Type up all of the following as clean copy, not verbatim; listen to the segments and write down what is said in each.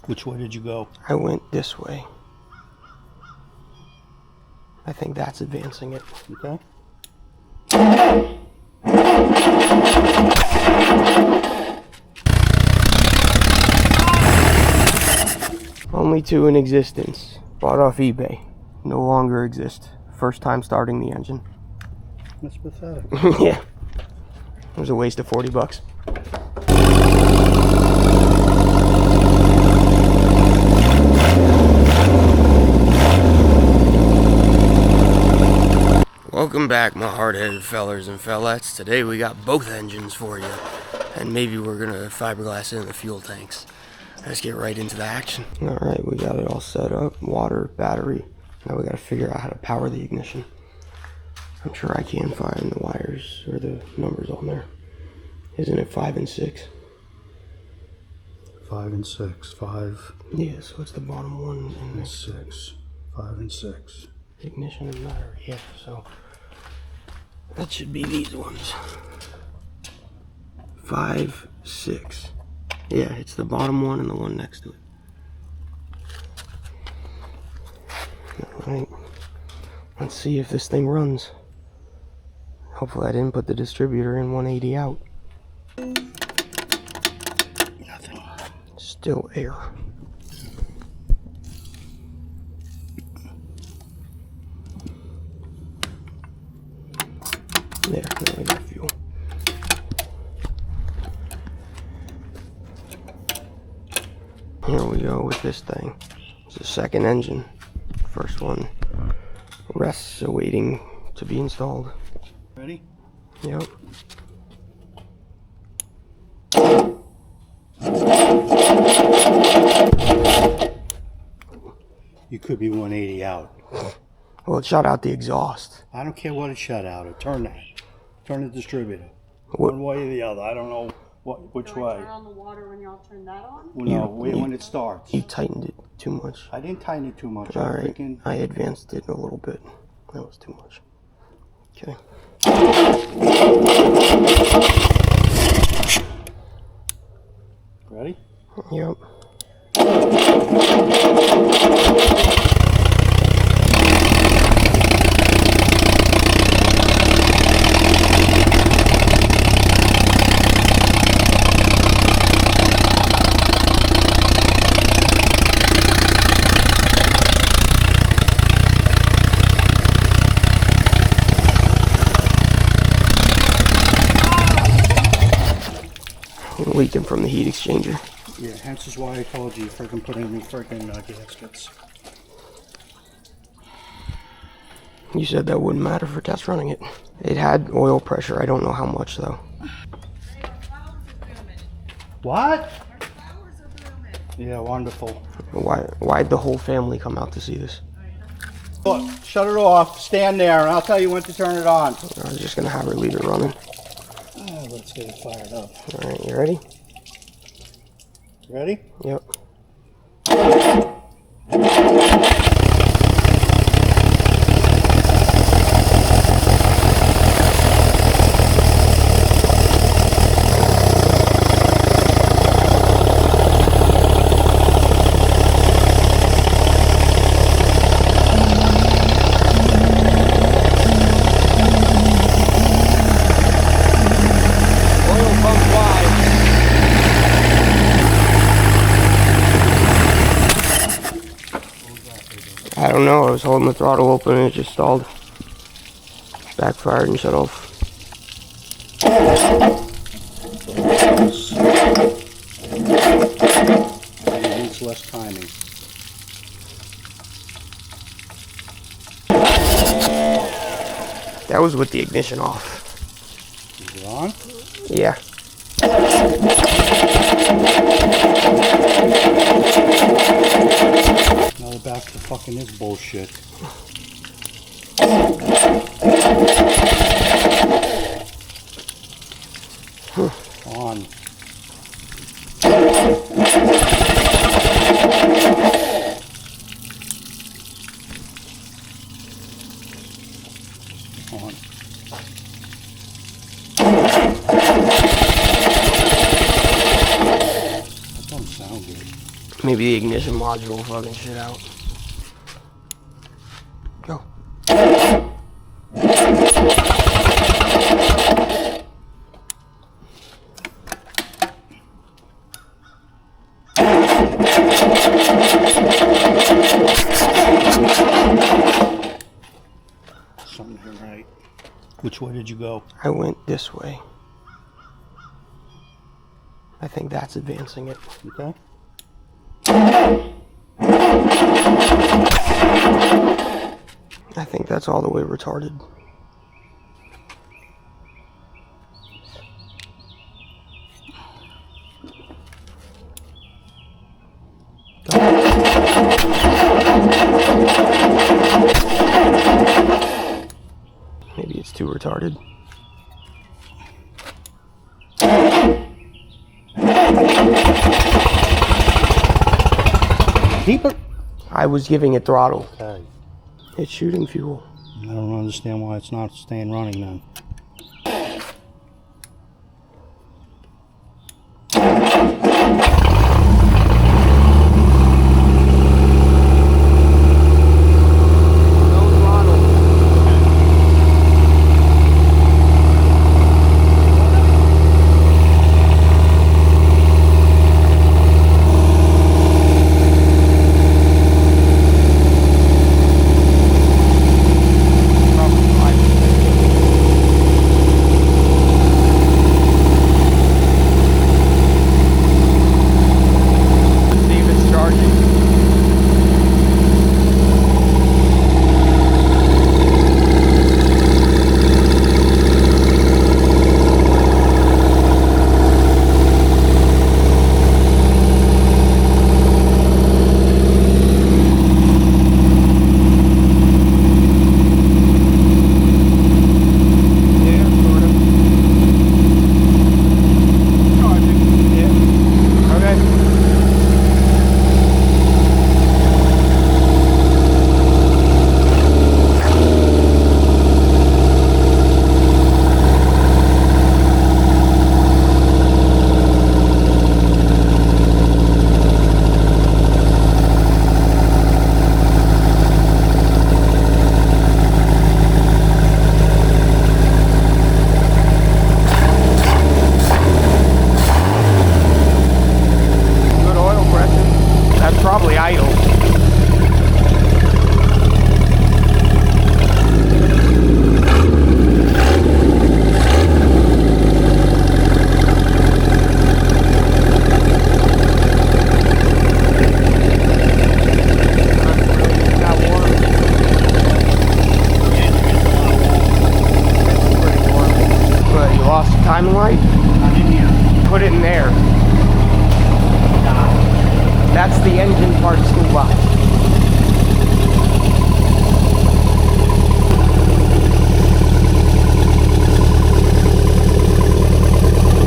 Which way did you go? I went this way. I think that's advancing it. Okay. Only 2 in existence. Bought off eBay. No longer exist. First time starting the engine. That's pathetic. Yeah. It was a waste of $40. Welcome back, my hard-headed fellers and fellettes. Today we got both engines for you. And maybe we're gonna fiberglass in the fuel tanks. Let's get right into the action. Alright, we got it all set up. Water, battery. Now we gotta figure out how to power the ignition. I'm sure I can find the wires or the numbers on there. Isn't it 5 and 6? 5 and 6. 5. Yeah, so it's the bottom one and 6. 5 and 6. Ignition and battery, yeah, so that should be these ones. 5, 6. Yeah, it's the bottom one and the one next to it. Alright, let's see if this thing runs. Hopefully I didn't put the distributor in 180 out. Nothing. Still air. There, now we got fuel. Here we go with this thing. It's the second engine. First one rests awaiting to be installed. Ready? Yep. You could be 180 out. Well, it shot out the exhaust. I don't care what it shut out. Or turn that. Turn the distributor. What? One way or the other. I don't know which Do I way. turn on the water when y'all turn that on? Well, no, wait when it starts. You tightened it too much. I didn't tighten it too much. All I'm right, thinking. I advanced it a little bit. That was too much. Okay. Ready? Yep. Leaking from the heat exchanger. Yeah, hence is why I told you freaking put in the freaking gaskets. You said that wouldn't matter for test running it. It had oil pressure. I don't know how much though. What? Yeah, wonderful. Why'd the whole family come out to see this? Look, shut it off. Stand there, and I'll tell you when to turn it on. I was just gonna have her leave it running. Let's get it fired up. All right, you ready? Ready? Yep. I don't know, I was holding the throttle open and it just stalled. Backfired and shut off. It needs less timing. That was with the ignition off. Is it on? Yeah. Now we're back to fucking this bullshit. On. On. That doesn't sound good. Maybe the ignition module fucking shit out. Go. Something here, right? Which way did you go? I went this way. I think that's advancing it. Okay. I think that's all the way retarded. Maybe it's too retarded. Keep it. I was giving it throttle. Okay. It's shooting fuel. I don't understand why it's not staying running then. Timing light? Not in here. Put it in there. That's the engine part toolbox.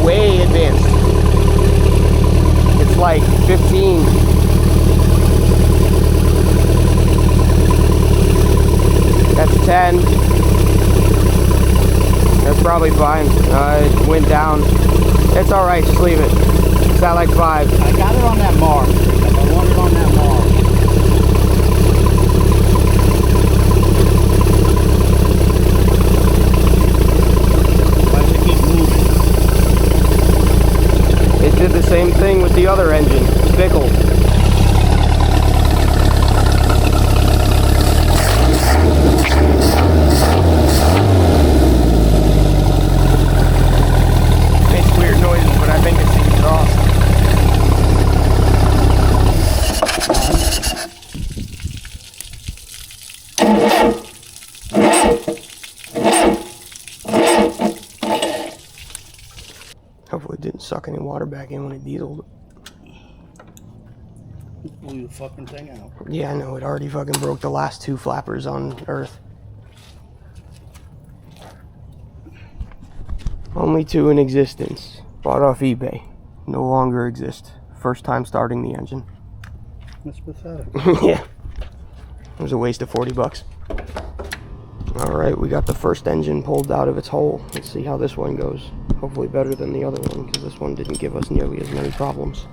Way advanced. It's like 15. That's 10. That's probably fine. It went down. It's alright, just leave it. It's at like 5. I got it on that mark. I want it on that mark. Why does it keep moving? It did the same thing with the other engine. Fickle. Makes weird noises, but I think it's the exhaust. Hopefully it didn't suck any water back in when it dieseled. Blew the fucking thing out. Yeah, I know. It already fucking broke the last 2 flappers on Earth. Only 2 in existence. Bought off eBay. No longer exist. First time starting the engine. That's pathetic. Yeah. It was a waste of 40 bucks. Alright, we got the first engine pulled out of its hole. Let's see how this one goes. Hopefully better than the other one, because this one didn't give us nearly as many problems.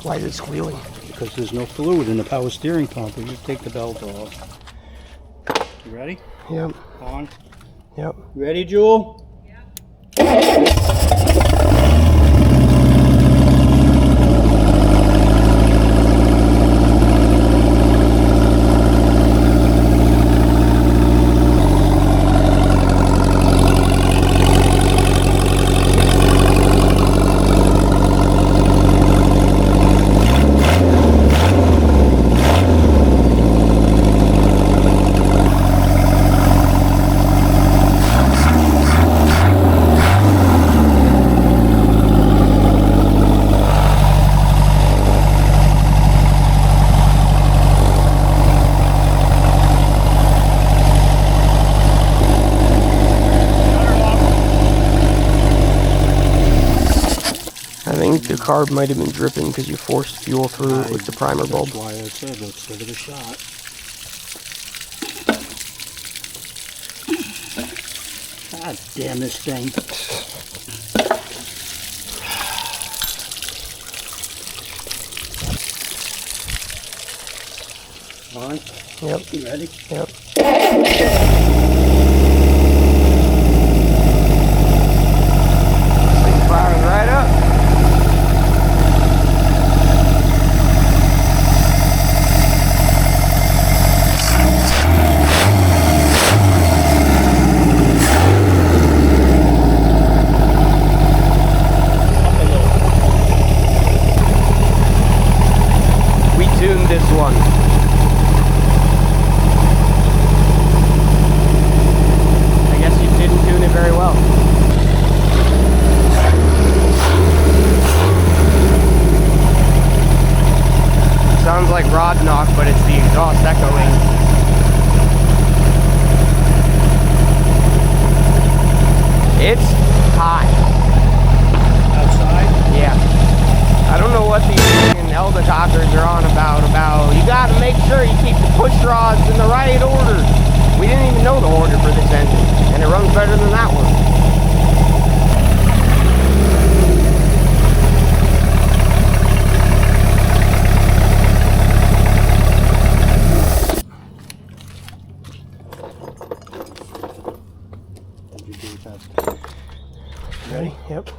Why is it squealing? Because there's no fluid in the power steering pump. We just take the belt off. You ready? Yep. On. Yep. Ready, Jewel? I think the carb might have been dripping because you forced fuel through it with the primer bulb. That's why I said let's give it a shot. God damn this thing. On? Yep. You ready? Yep. Thing firing right up. We tuned this one. I guess you didn't tune it very well. Sounds like rod knock, but it's the exhaust echoing. It's hot. Outside? Yeah. I don't know what these fucking elder cockers are on about you gotta make sure you keep the push rods in the right order. We didn't even know the order for this engine, and it runs better than that one. Did you do that? Ready? Yep.